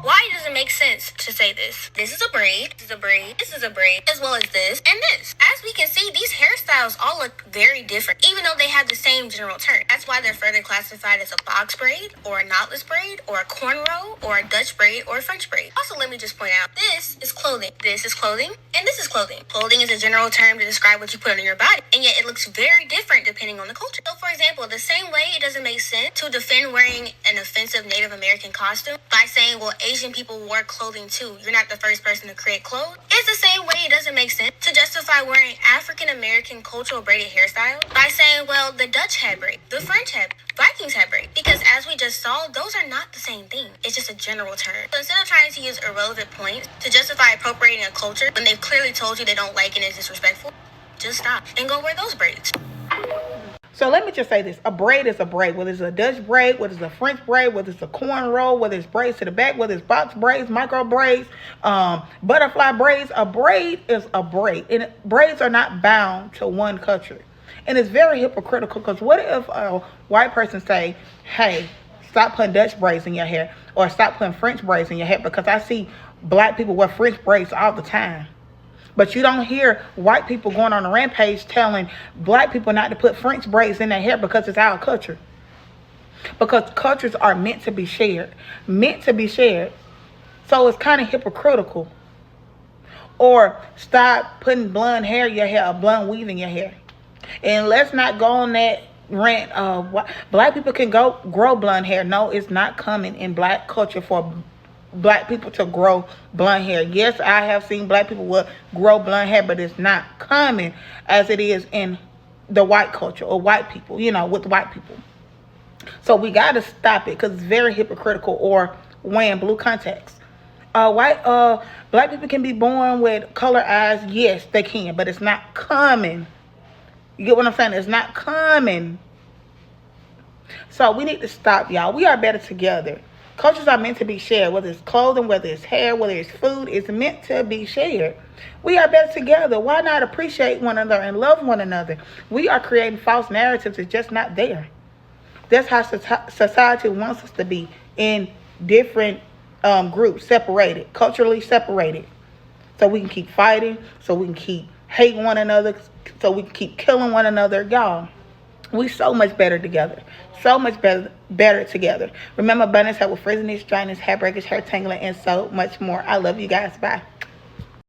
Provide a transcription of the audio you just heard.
Why does it make sense to say this? This is a braid, this is a braid, this is a braid, as well as this and this. As we can see, these hairstyles all look very different, even though they have the same general term. That's why they're further classified as a box braid, or a knotless braid, or a cornrow, or a Dutch braid, or a French braid. Also, let me just point out, this is clothing, and this is clothing. Clothing is a general term to describe what you put on your body, and yet it looks very different depending on the culture. So, for example, the same way it doesn't make sense to defend wearing an offensive Native American costume by saying, well, Asian people wore clothing too. You're not the first person to create clothes. It's the same way it doesn't make sense to justify wearing African American cultural braided hairstyle by saying, well, the Dutch had braid, the French had, Vikings had braid. Because as we just saw, those are not the same thing. It's just a general term. So instead of trying to use irrelevant points to justify appropriating a culture when they've clearly told you they don't like it and it's disrespectful, just stop and go wear those braids. So let me just say this. A braid is a braid. Whether it's a Dutch braid, whether it's a French braid, whether it's a cornrow, whether it's braids to the back, whether it's box braids, micro braids, butterfly braids, a braid is a braid. And braids are not bound to one country. And it's very hypocritical because what if a white person say, hey, stop putting Dutch braids in your hair or stop putting French braids in your hair, because I see black people wear French braids all the time. But you don't hear white people going on a rampage telling black people not to put French braids in their hair because it's our culture. Because cultures are meant to be shared. Meant to be shared. So it's kind of hypocritical. Or stop putting blonde hair in your hair or blonde weave in your hair. And let's not go on that rant of black people can go grow blonde hair. No, it's not coming in black culture for black people to grow blonde hair. Yes, I have seen black people will grow blonde hair, but it's not common as it is in the white culture or white people, with white people. So we got to stop it because it's very hypocritical. Or wearing blue contacts. Black people can be born with color eyes. Yes, they can, but it's not common. You get what I'm saying? It's not common. So we need to stop, y'all. We are better together. Cultures are meant to be shared, whether it's clothing, whether it's hair, whether it's food. It's meant to be shared. We are better together. Why not appreciate one another and love one another? We are creating false narratives. It's just not there. That's how society wants us to be, in different groups, separated, culturally separated. So we can keep fighting, so we can keep hating one another, so we can keep killing one another. Y'all, we so much better together. So much better together. Remember, abundance, help with frizziness, dryness, hair breakage, hair tangling, and so much more. I love you guys. Bye.